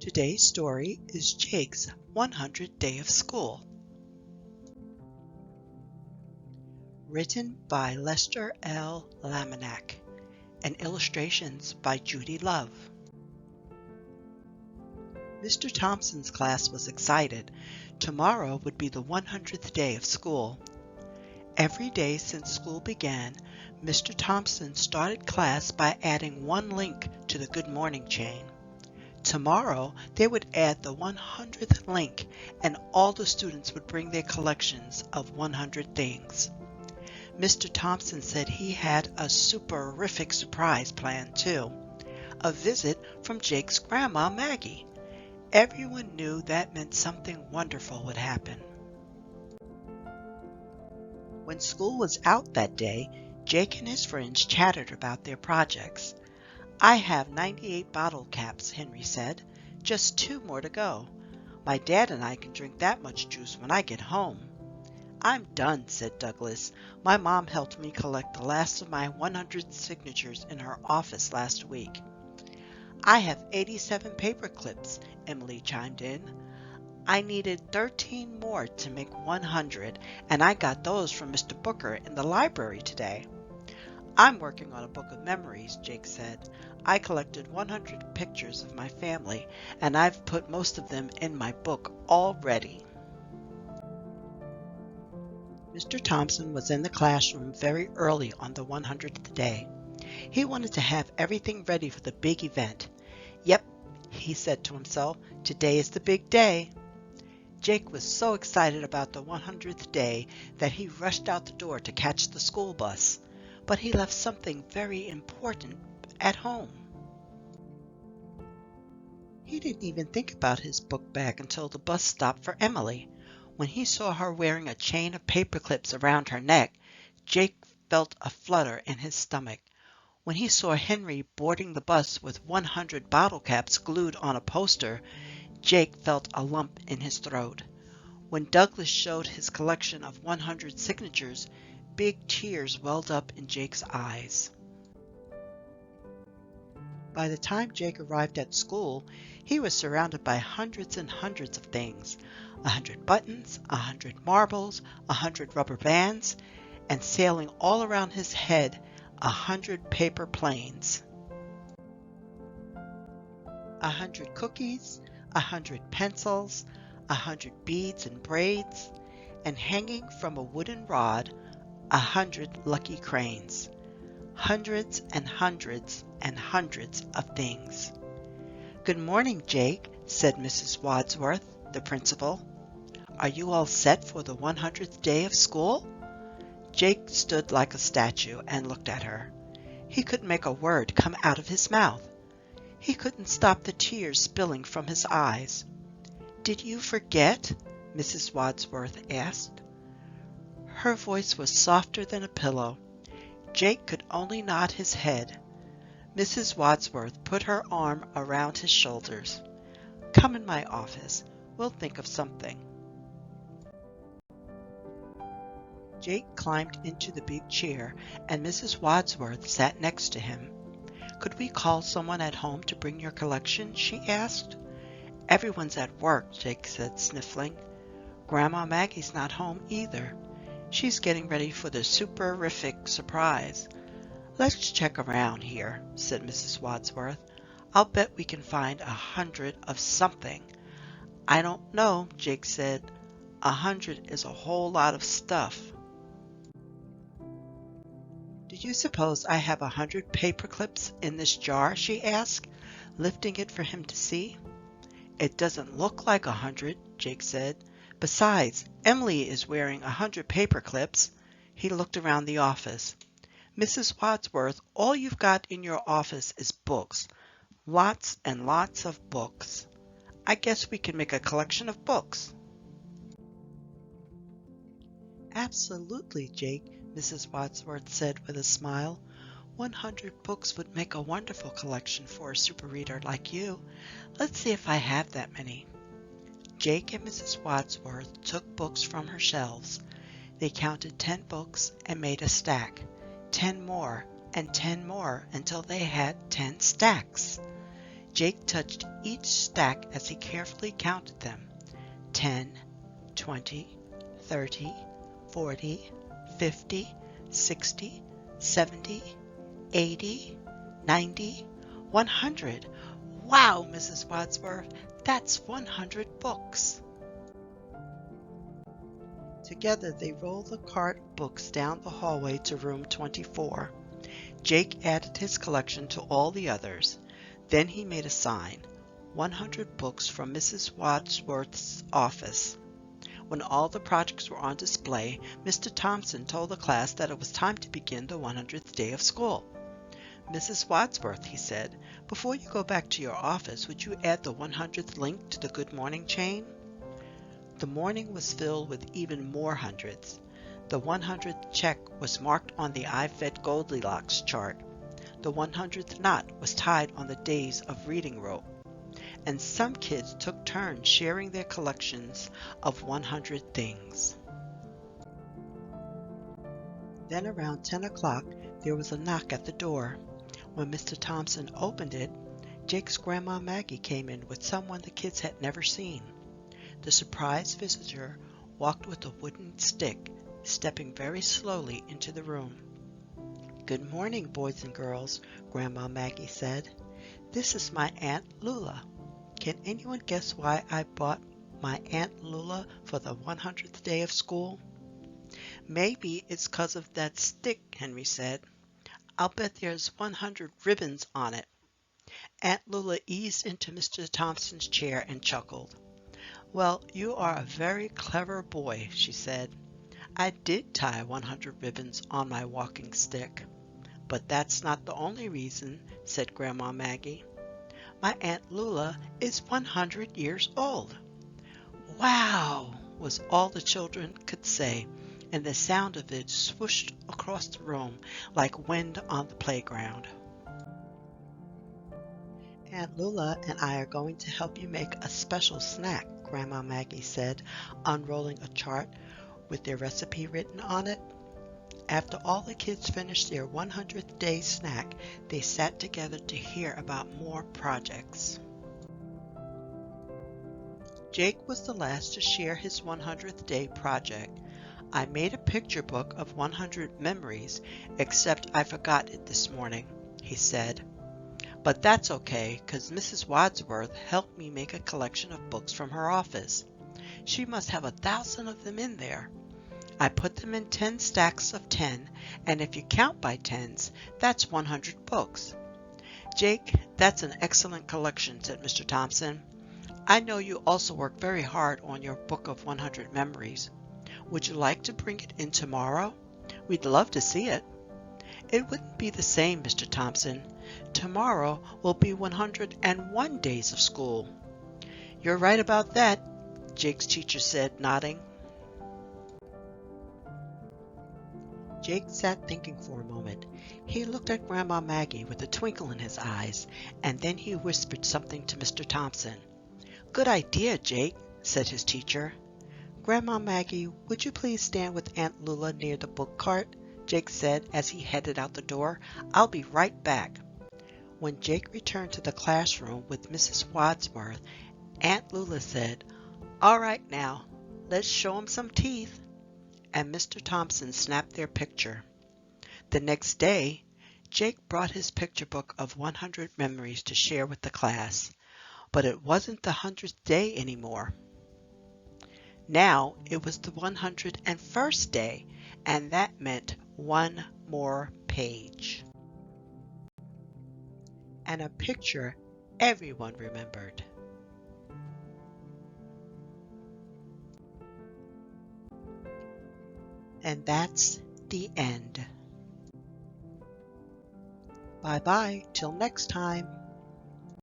Today's story is Jake's 100th Day of School. Written by Lester L. Laminack and illustrations by Judy Love. Mr. Thompson's class was excited. Tomorrow would be the 100th day of school. Every day since school began, Mr. Thompson started class by adding one link to the Good Morning chain. Tomorrow, they would add the 100th link, and all the students would bring their collections of 100 things. Mr. Thompson said he had a super-rific surprise planned too, a visit from Jake's grandma, Maggie. Everyone knew that meant something wonderful would happen. When school was out that day, Jake and his friends chattered about their projects. "I have 98 bottle caps," Henry said. "Just 2 more to go. My dad and I can drink that much juice when I get home." "I'm done," said Douglas. "My mom helped me collect the last of my 100 signatures in her office last week." "I have 87 paper clips," Emily chimed in. "I needed 13 more to make 100, and I got those from Mr. Booker in the library today." "I'm working on a book of memories," Jake said. "I collected 100 pictures of my family, and I've put most of them in my book already." Mr. Thompson was in the classroom very early on the 100th day. He wanted to have everything ready for the big event. "Yep," he said to himself, "today is the big day." Jake was so excited about the 100th day that he rushed out the door to catch the school bus. But he left something very important at home. He didn't even think about his book bag until the bus stopped for Emily. When he saw her wearing a chain of paper clips around her neck, Jake felt a flutter in his stomach. When he saw Henry boarding the bus with 100 bottle caps glued on a poster, Jake felt a lump in his throat. When Douglas showed his collection of 100 signatures, big tears welled up in Jake's eyes. By the time Jake arrived at school, he was surrounded by hundreds and hundreds of things. 100 buttons, 100 marbles, 100 rubber bands, and sailing all around his head, 100 paper planes. 100 cookies, 100 pencils, 100 beads and braids, and hanging from a wooden rod, 100 lucky cranes. Hundreds and hundreds and hundreds of things. "Good morning, Jake," said Mrs. Wadsworth, the principal. "Are you all set for the 100th day of school?" Jake stood like a statue and looked at her. He couldn't make a word come out of his mouth. He couldn't stop the tears spilling from his eyes. "Did you forget?" Mrs. Wadsworth asked. Her voice was softer than a pillow. Jake could only nod his head. Mrs. Wadsworth put her arm around his shoulders. "Come in my office. We'll think of something." Jake climbed into the big chair, and Mrs. Wadsworth sat next to him. "Could we call someone at home to bring your collection?" she asked. "Everyone's at work," Jake said, sniffling. "Grandma Maggie's not home either. She's getting ready for the super-rific surprise." "Let's check around here," said Mrs. Wadsworth. "I'll bet we can find 100 of something." "I don't know," Jake said. 100 is a whole lot of stuff." "Do you suppose I have 100 paper clips in this jar?" she asked, lifting it for him to see. "It doesn't look like 100, Jake said. "Besides, Emily is wearing 100 paper clips." He looked around the office. "Mrs. Wadsworth, all you've got in your office is books. Lots and lots of books. I guess we can make a collection of books." "Absolutely, Jake," Mrs. Wadsworth said with a smile. 100 books would make a wonderful collection for a super reader like you. Let's see if I have that many." Jake and Mrs. Wadsworth took books from her shelves. They counted 10 books and made a stack, 10 more and 10 more until they had 10 stacks. Jake touched each stack as he carefully counted them. 10, 20, 30, 40, 50, 60, 70, 80, 90, 100. Wow, Mrs. Wadsworth, that's 100 books. Together they rolled the cart of books down the hallway to room 24. Jake added his collection to all the others. Then he made a sign, 100 books from Mrs. Wadsworth's office. When all the projects were on display, Mr. Thompson told the class that it was time to begin the 100th day of school. Mrs. Wadsworth, he said, before you go back to your office, would you add the 100th link to the Good Morning chain? The morning was filled with even more hundreds. The 100th check was marked on the I Fed Goldilocks chart. The 100th knot was tied on the days of reading rope. And some kids took turns sharing their collections of 100 things. Then around 10 o'clock, there was a knock at the door. When Mr. Thompson opened it, Jake's Grandma Maggie came in with someone the kids had never seen. The surprised visitor walked with a wooden stick, stepping very slowly into the room. "Good morning, boys and girls," Grandma Maggie said. "This is my Aunt Lula. Can anyone guess why I bought my Aunt Lula for the 100th day of school?" "Maybe it's 'cause of that stick," Henry said. "I'll bet there's 100 ribbons on it." Aunt Lula eased into Mr. Thompson's chair and chuckled. "Well, you are a very clever boy," she said. "I did tie 100 ribbons on my walking stick." "But that's not the only reason," said Grandma Maggie. "My Aunt Lula is 100 years old." "Wow!" was all the children could say, and the sound of it swooshed across the room like wind on the playground. "Aunt Lula and I are going to help you make a special snack," Grandma Maggie said, unrolling a chart with their recipe written on it. After all the kids finished their 100th day snack, they sat together to hear about more projects. Jake was the last to share his 100th day project. "I made a picture book of 100 memories, except I forgot it this morning," he said. "But that's okay, 'cause Mrs. Wadsworth helped me make a collection of books from her office. She must have 1,000 of them in there. I put them in 10 stacks of 10, and if you count by tens, that's 100 books." "Jake, that's an excellent collection," said Mr. Thompson. "I know you also work very hard on your book of 100 memories. Would you like to bring it in tomorrow? We'd love to see it." "It wouldn't be the same, Mr. Thompson. Tomorrow will be 101 days of school." "You're right about that," Jake's teacher said, nodding. Jake sat thinking for a moment. He looked at Grandma Maggie with a twinkle in his eyes, and then he whispered something to Mr. Thompson. "Good idea, Jake," said his teacher. "Grandma Maggie, would you please stand with Aunt Lula near the book cart?" Jake said as he headed out the door. "I'll be right back." When Jake returned to the classroom with Mrs. Wadsworth, Aunt Lula said, "All right now, let's show 'em some teeth." And Mr. Thompson snapped their picture. The next day, Jake brought his picture book of 100 memories to share with the class. But it wasn't the 100th day anymore. Now it was the 101st day, and that meant one more page. And a picture everyone remembered. And that's the end. Bye-bye till next time.